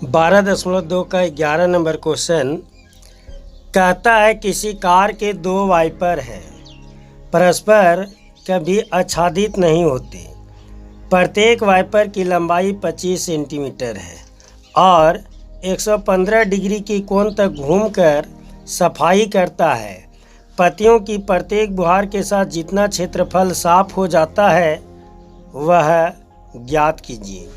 12.2 का 11 number question कहता है किसी कार के दो वाइपर हैं, परस्पर कभी आच्छादित नहीं होते। प्रत्येक वाइपर की लंबाई 25 सेंटीमीटर है और 115 डिग्री की कोण तक घूमकर सफाई करता है। पत्तियों की प्रत्येक बुहार के साथ जितना क्षेत्रफल साफ हो जाता है वह ज्ञात कीजिए।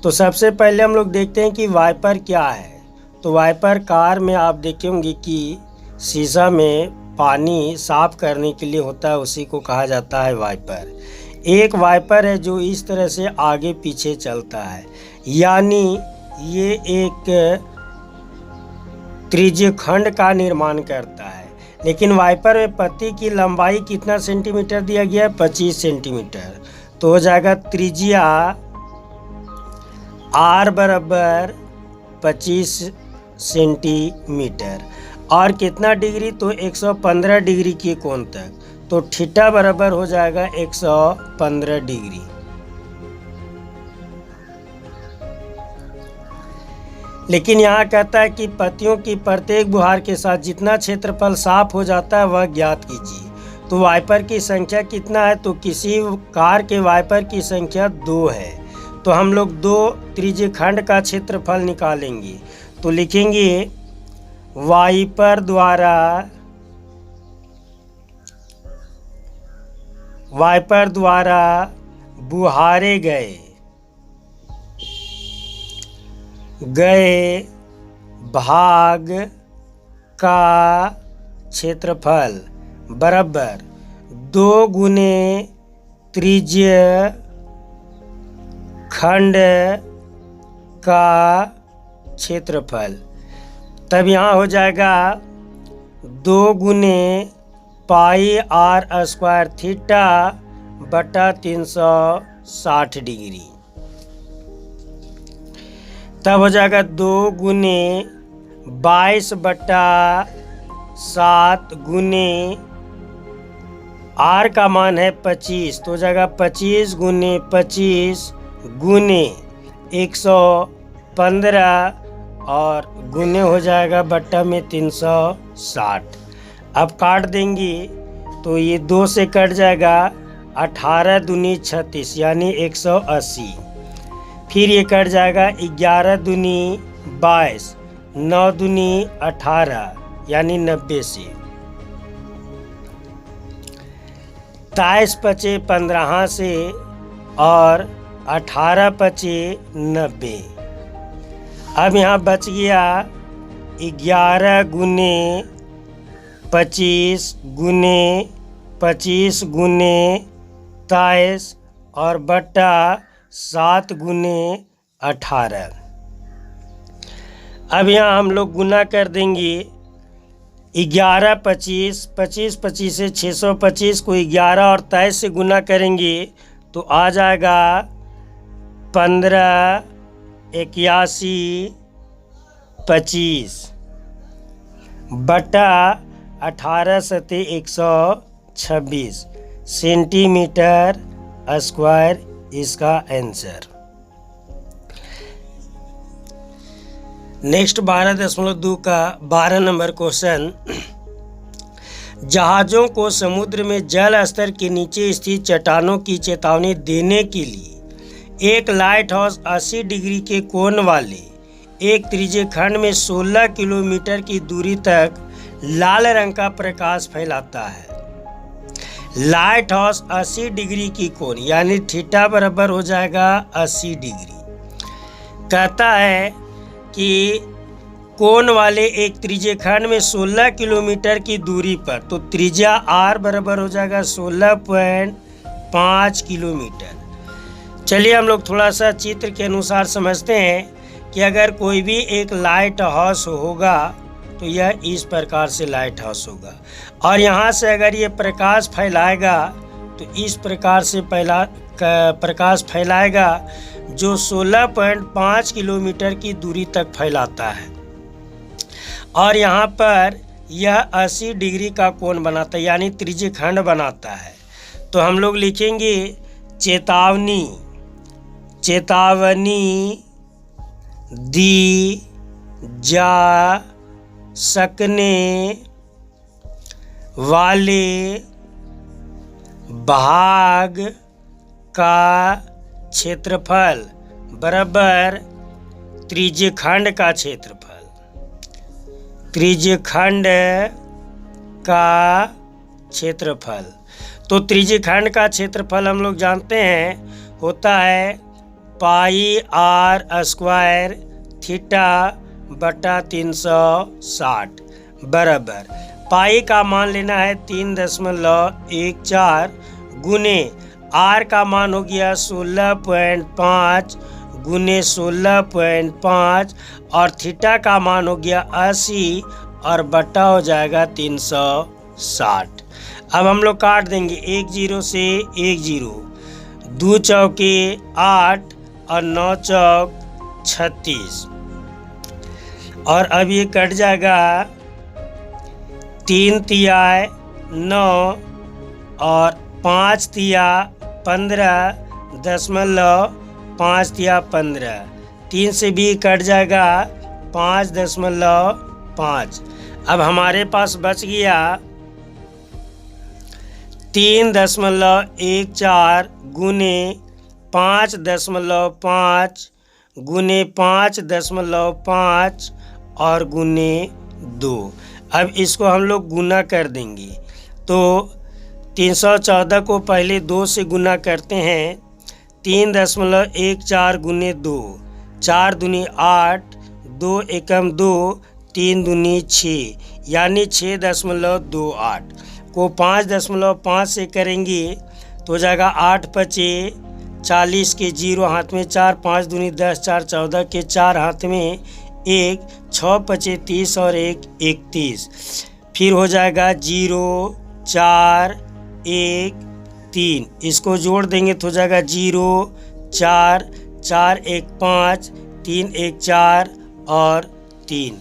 तो सबसे पहले हम लोग देखते हैं कि वाइपर क्या है। तो वाइपर कार में आप देखेंगे कि शीशा में पानी साफ करने के लिए होता है, उसी को कहा जाता है वाइपर। एक वाइपर है जो इस तरह से आगे पीछे चलता है, यानी ये एक त्रिज्यखंड का निर्माण करता है। लेकिन वाइपर में पत्ती की लंबाई कितना सेंटीमीटर दिया गया है? 25 सेंटीमीटर। तो हो जाएगा त्रिज्या R बराबर 25 सेंटीमीटर और कितना डिग्री? तो 115 डिग्री की कोण तक। तो थीटा बराबर हो जाएगा 115 डिग्री। लेकिन यहाँ कहता है कि पत्तियों की प्रत्येक बुहार के साथ जितना क्षेत्रफल साफ हो जाता है वह ज्ञात कीजिए। तो वाइपर की संख्या कितना है? तो किसी कार के वाइपर की संख्या 2 है। तो हम लोग 2 त्रिज्यखंड का क्षेत्रफल निकालेंगे। तो लिखेंगे वाइपर द्वारा बुहारे गए भाग का क्षेत्रफल बराबर 2 गुने त्रिज्य खंड का क्षेत्रफल। तब यहाँ हो जाएगा 2 गुने पाई R स्क्वायर थीटा बटा 360 डिग्री। तब हो जाएगा 2 गुने 22 बटा 7 गुने R का मान है 25, तो हो जाएगा 25 गुने 25 गुने 115 और गुने हो जाएगा बट्टा में 360। अब काट देंगे तो ये 2 से कट जाएगा, 18 दूनी 36 यानी 180। फिर ये कट जाएगा 11 दूनी 22, 9 दूनी 18 यानी 90 से। 23 पचे 15 से और 18 पचे 90। अब यहाँ बच गया 11 गुने 25 गुने 25 गुने 23 और बट्टा 7 गुने 18। अब यहाँ हम लोग गुना कर देंगे 11 25 25 25 से 625 को 11 और 23 से गुना करेंगे तो आ जाएगा 15 81 25 बटा 18 सते 126 सेंटीमीटर स्क्वायर इसका आंसर। नेक्स्ट 12.2 का 12 नंबर क्वेश्चन, जहाज़ों को समुद्र में जल स्तर के नीचे स्थित चट्टानों की चेतावनी देने के लिए एक लाइट हाउस 80 डिग्री के कोण वाले एक त्रिज्यखंड में 16 किलोमीटर की दूरी तक लाल रंग का प्रकाश फैलाता है। लाइट हाउस 80 डिग्री की कोण यानी थीटा बराबर हो जाएगा 80 डिग्री। कहता है कि कोण वाले एक त्रिज्यखंड में 16 किलोमीटर की दूरी पर, तो त्रिज्या R बराबर हो जाएगा 16.5 किलोमीटर। चलिए हम लोग थोड़ा सा चित्र के अनुसार समझते हैं कि अगर कोई भी एक लाइट हाउस होगा तो यह इस प्रकार से लाइट हाउस होगा और यहाँ से अगर ये प्रकाश फैलाएगा तो इस प्रकार से प्रकाश फैलाएगा जो 16.5 किलोमीटर की दूरी तक फैलाता है और यहाँ पर यह 80 डिग्री का कोण बनाता है यानी त्रिज्यखंड बनाता है। तो हम लोग लिखेंगे चेतावनी दी जा सकने वाले भाग का क्षेत्रफल बराबर त्रिज्यखंड का क्षेत्रफल। त्रिज्यखंड का क्षेत्रफल, तो त्रिज्यखंड का क्षेत्रफल हम लोग जानते हैं होता है पाई आर स्क्वायर थीटा बटा 360 बराबर पाई का मान लेना है 3.14 गुने आर का मान हो गया 16.5 गुने 16.5 और थीटा का मान हो गया 80 और बटा हो जाएगा 360। अब हम लोग काट देंगे 1 0 से 1 0, 2 चौके 8 और 9 चौक 36 और अब ये कट जाएगा 3 तिया 9 और 5 तिया 15.5 तिया 15, 3 से भी कट जाएगा 5.5। अब हमारे पास बच गया 3.14 गुने 5.5 गुने 5.5 और गुने 2। अब इसको हम लोग गुना कर देंगे तो 314 को पहले 2 से गुना करते हैं 3.14 गुने 2, 4 दूनी 8, 2 एकम 2, 3 दूनी 6 यानी 6.28 को 5.5 से करेंगे तो जाएगा 8 पचे 40 के 0 हाथ में 4, 5 दूनी 10, 4 14 के 4 हाथ में 1, 6 पचे 30 और 1 31, फिर हो जाएगा 0 4 1 3, इसको जोड़ देंगे तो हो जाएगा 0 4 4 1 5 3 1 4 और 3,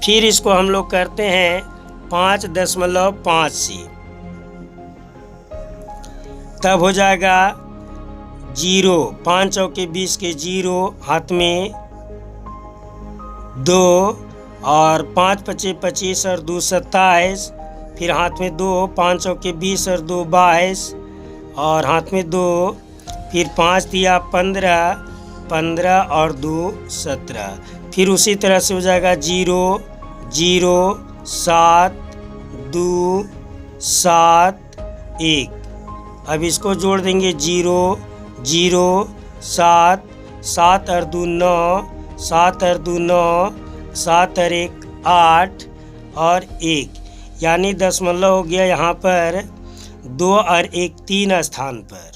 फिर इसको हम लोग करते हैं 5.5 से, तब हो जाएगा 0, 5 चौके 20 के 0 हाथ में 2 और 5 पचे 25 और 2 27, फिर हाथ में 2, 5 चौके 20 और 2 22 और हाथ में 2, फिर 5 दिया 15, 15 और 2 17, फिर उसी तरह से हो जाएगा 0 0 7 2 7 1। अब इसको जोड़ देंगे 0 0 7 7 और 2 9, 7 और 2 9, 7 और 1 8 और 1 यानी दशमलव हो गया यहाँ पर 2 और 1 3 स्थान पर,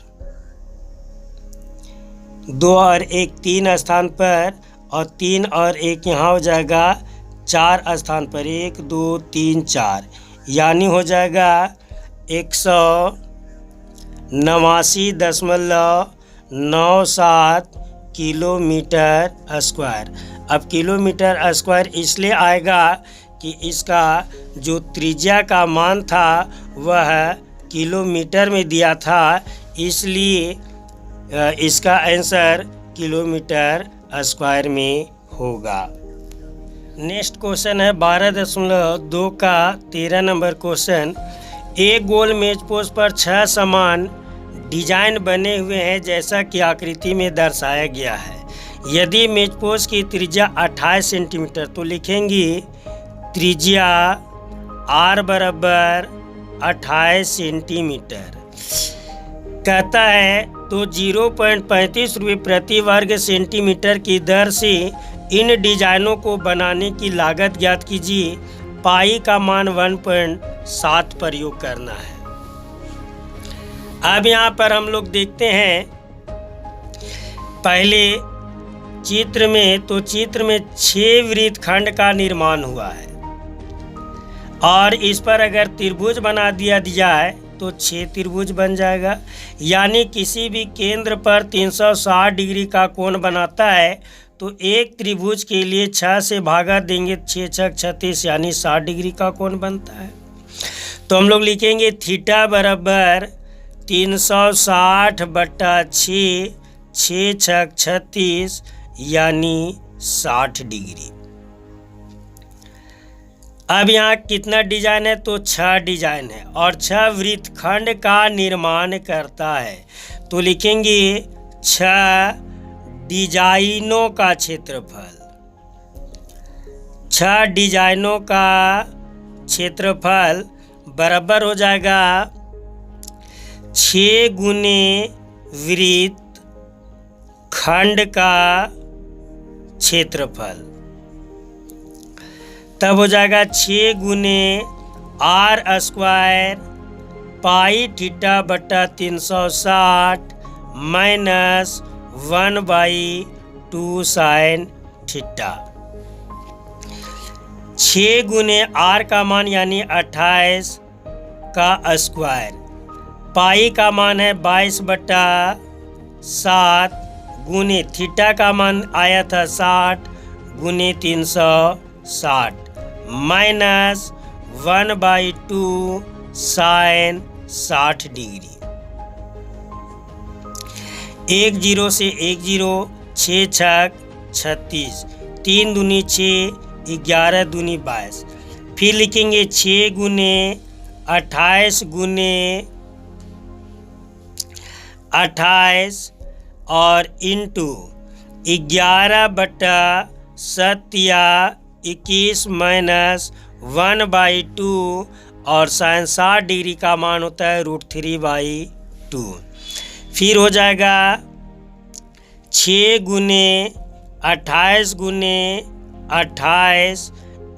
2 और 1 3 स्थान पर और 3 और 1 यहाँ हो जाएगा 4 स्थान पर, 1 2 3 4 यानी हो जाएगा 189.97 किलोमीटर स्क्वायर। अब किलोमीटर स्क्वायर इसलिए आएगा कि इसका जो त्रिज्या का मान था वह किलोमीटर में दिया था, इसलिए इसका आंसर किलोमीटर स्क्वायर में होगा। नेक्स्ट क्वेश्चन है 12.2 का 13 नंबर क्वेश्चन। एक गोल मेजपोश पर 6 समान डिजाइन बने हुए हैं जैसा कि आकृति में दर्शाया गया है। यदि मेजपोश की त्रिज्या 28 सेंटीमीटर तो लिखेंगे त्रिज्या आर बराबर 28 सेंटीमीटर। कहता है तो 0.35 रुपये प्रति वर्ग सेंटीमीटर की दर से इन डिजाइनों को बनाने की लागत ज्ञात कीजिए। पाई का मान 1.7 प्रयोग करना है। अब यहाँ पर हम लोग देखते हैं पहले चित्र में, तो चित्र में 6 वृत्तखंड का निर्माण हुआ है और इस पर अगर त्रिभुज बना दिया जाए तो 6 त्रिभुज बन जाएगा। यानी किसी भी केंद्र पर 360 डिग्री का कोण बनाता है तो एक त्रिभुज के लिए 6 से भागा देंगे, 6 छक 36 यानी 60 डिग्री का कोण बनता है। तो हम लोग लिखेंगे थीटा बराबर 360 बटा 6, 6 छक 36 यानी 60 डिग्री। अब यहाँ कितना डिजाइन है, तो 6 डिजाइन है और 6 वृत्तखंड का निर्माण करता है। तो लिखेंगे 6 डिजाइनों का क्षेत्रफल। 6 डिजाइनों का क्षेत्रफल बराबर हो जाएगा 6 गुने वृत्त खंड का क्षेत्रफल। तब हो जाएगा 6 गुने r स्क्वायर पाई थीटा बटा 360 माइनस 1/2 साइन थीटा। 6 गुने r का मान यानी 28 का स्क्वायर, पाई का मान है 22/7 गुने थीटा का मान आया था 60 गुने 360 माइनस 1/2 साइन 60 डिग्री। 1 0 से 1 0, 6 छक 36, 3 दूनी 6, 11 दूनी 22। फिर लिखेंगे 6 गुने 28 गुने 28 और इंटू 11/7 माइनस 1/2 और साइन 60 डिग्री का मान होता है √3/2। फिर हो जाएगा 6 गुने 28 गुने 28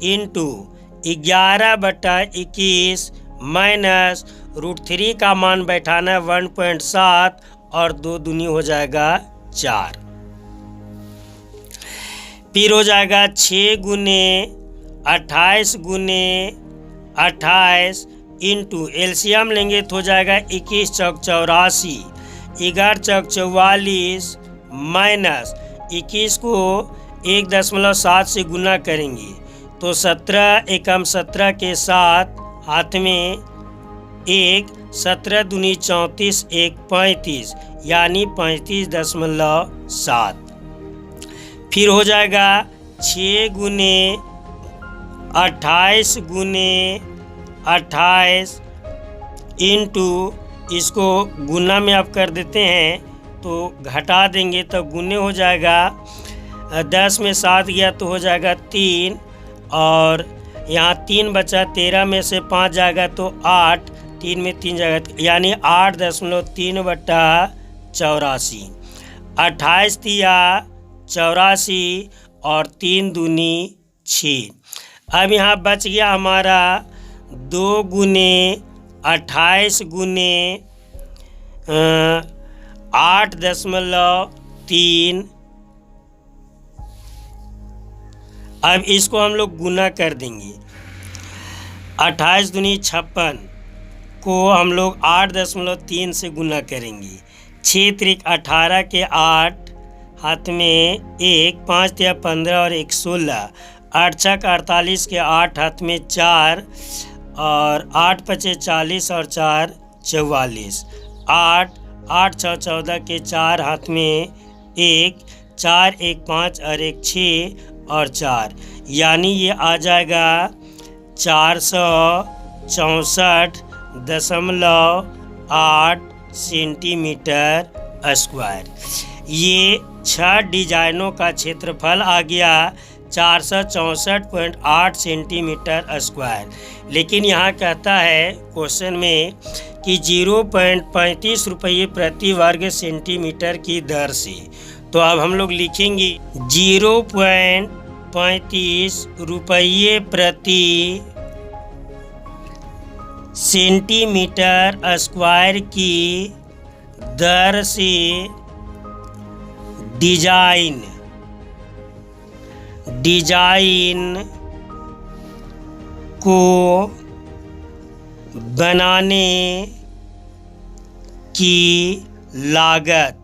इंटू 11/21 माइनस √3 का मान बैठाना है 1.7 और 2 दूनी हो जाएगा 4। फिर हो जाएगा 6 गुने 28 गुने 28 इंटू एलसीएम लेंगे तो हो जाएगा 21 चौक 84, 11 चौक 44 माइनस 21 को 1.7 से गुना करेंगे तो 17 एकम 17 के साथ हाथ में 1, 17 दूनी 34, 1 35 यानी 35.7। फिर हो जाएगा 6 गुने 28 गुने 28 इंटू इसको गुना में आप कर देते हैं तो घटा देंगे तो गुने हो जाएगा 10 में 7 गया तो हो जाएगा 3 और यहाँ 3 बचा 13 में से 5 जाएगा तो 8, 3 में 3 जाएगा यानी 8.3/84। 28 तिया 84 और 3 दूनी 6। अब यहाँ बच गया हमारा 2 गुने 28 गुने 8.3। अब इसको हम लोग गुना कर देंगे। 28 दूनी 56 को हम लोग 8.3 से गुना करेंगे। 6 त्रिक 18 के 8 हाथ में 1, 5 तिया 15 और 1 16, 8 छक 48 के 8 हाथ में 4 और 8 पचे 40 और 4 44, 8, 8 6 14 के 4 हाथ में 1, 4 1 5 और 1 6 और 4 यानी ये आ जाएगा 464.8 सेंटीमीटर स्क्वायर। ये 6 डिजाइनों का क्षेत्रफल आ गया 464.8 सेंटीमीटर स्क्वायर। लेकिन यहाँ कहता है क्वेश्चन में कि 0.35 रुपये प्रति वर्ग सेंटीमीटर की दर से। तो अब हम लोग लिखेंगे 0.35 रुपये प्रति सेंटीमीटर स्क्वायर की दर से डिजाइन को बनाने की लागत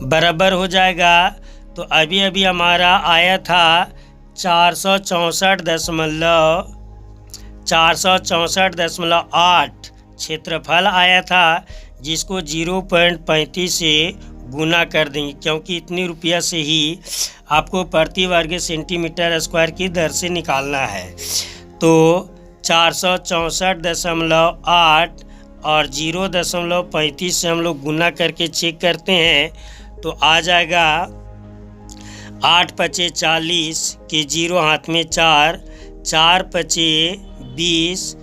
बराबर हो जाएगा। तो अभी अभी हमारा आया था 464.8 क्षेत्रफल आया था जिसको 0.35 से गुना कर देंगे, क्योंकि इतनी रुपया से ही आपको प्रति वर्ग सेंटीमीटर स्क्वायर की दर से निकालना है। तो 464.8 और 0.35 से हम लोग गुना करके चेक करते हैं तो आ जाएगा 8 पचे 40 के 0 हाथ में 4, 4 पचे 20,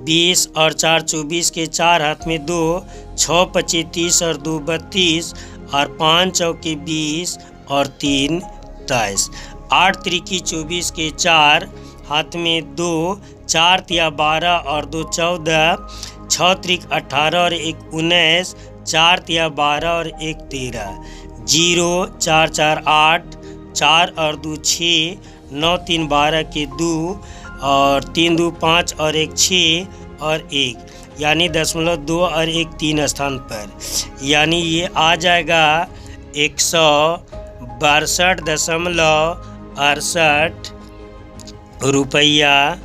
20 और 4 24 के 4 हाथ में 2, 6 पचे 30 और 2 32 और 5 चौके 20 और 3 23, 8 त्रिकी 24 के 4 हाथ में 2, 4 तिया 12 और 2 14, 6 त्रिक 18 और 1 19, 4 तिया 12 और 1 13, 0 4 4 8, 4 और 2 6, 9 3 12 के 2 और 3 2 5 और 1 6 और 1, यानी 0.2 और 1 3 स्थान पर, यानी ये आ जाएगा 162.68 रुपया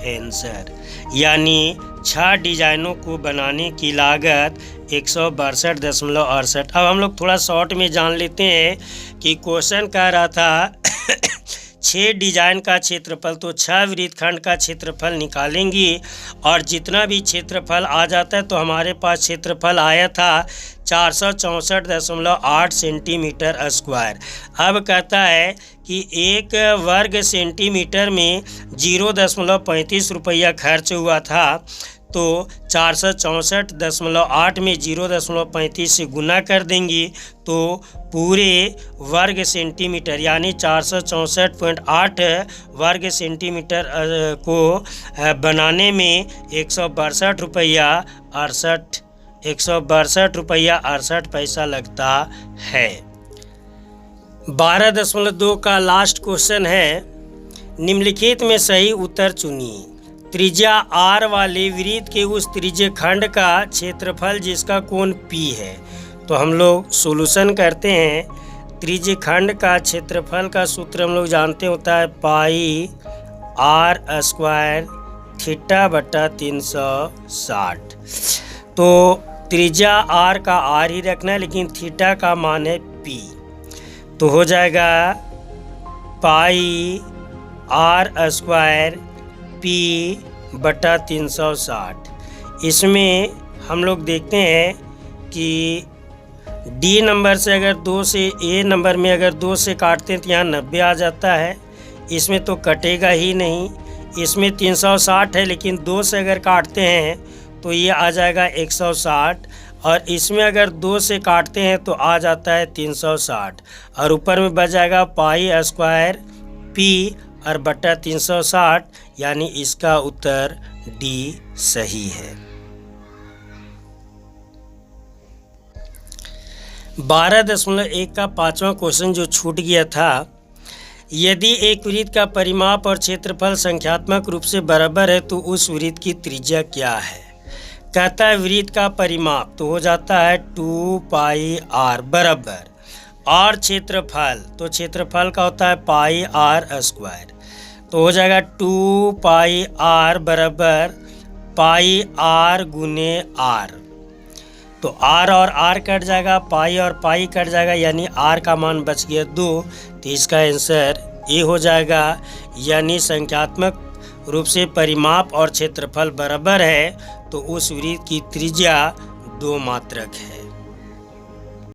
आंसर। यानी 6 डिजाइनों को बनाने की लागत 162.68। अब हम लोग थोड़ा शॉर्ट में जान लेते हैं कि क्वेश्चन कह रहा था 6 डिजाइन का क्षेत्रफल, तो 6 वृत्तखंड का क्षेत्रफल निकालेंगे और जितना भी क्षेत्रफल आ जाता है, तो हमारे पास क्षेत्रफल आया था 464.8 सेंटीमीटर स्क्वायर। अब कहता है कि 1 वर्ग सेंटीमीटर में 0.35 रुपया खर्च हुआ था, तो 464.8 में 0.35 से गुना कर देंगे तो पूरे वर्ग सेंटीमीटर यानी 464.8 वर्ग सेंटीमीटर को बनाने में 162 रुपया 68 पैसा लगता है। 12.2 का लास्ट क्वेश्चन है, निम्नलिखित में सही उत्तर चुनिए। त्रिज्या R वाले वृत्त के उस त्रिज्य खंड का क्षेत्रफल जिसका कोण P है। तो हम लोग सॉल्यूशन करते हैं। त्रिज्य खंड का क्षेत्रफल का सूत्र हम लोग जानते होता है पाई R स्क्वायर थीटा बटा 360। तो त्रिज्या R का R ही रखना है, लेकिन थीटा का मान है P, तो हो जाएगा पाई R स्क्वायर P बटा 360। इसमें हम लोग देखते हैं कि D नंबर से अगर 2 से A नंबर में अगर 2 से काटते हैं तो यहाँ 90 आ जाता है, इसमें तो कटेगा ही नहीं। इसमें 360 है, लेकिन 2 से अगर काटते हैं तो ये आ जाएगा 160, और इसमें अगर 2 से काटते हैं तो आ जाता है 360, और ऊपर में बच जाएगा पाई स्क्वायर P और बटा 360, यानी इसका उत्तर D सही है। 12.1 का 5वां क्वेश्चन जो छूट गया था, यदि एक वृत्त का परिमाप और क्षेत्रफल संख्यात्मक रूप से बराबर है तो उस वृत्त की त्रिज्या क्या है। कहता है वृत्त का परिमाप तो हो जाता है 2 पाई R बराबर, और क्षेत्रफल तो क्षेत्रफल का होता है पाई R स्क्वायर, तो हो जाएगा 2 पाई R बराबर पाई R गुने R। तो R और R कट जाएगा, पाई और पाई कट जाएगा, यानी R का मान बच गया 2, तो इसका आंसर ए हो जाएगा। यानी संख्यात्मक रूप से परिमाप और क्षेत्रफल बराबर है तो उस वृत्त की त्रिज्या 2 मात्रक है।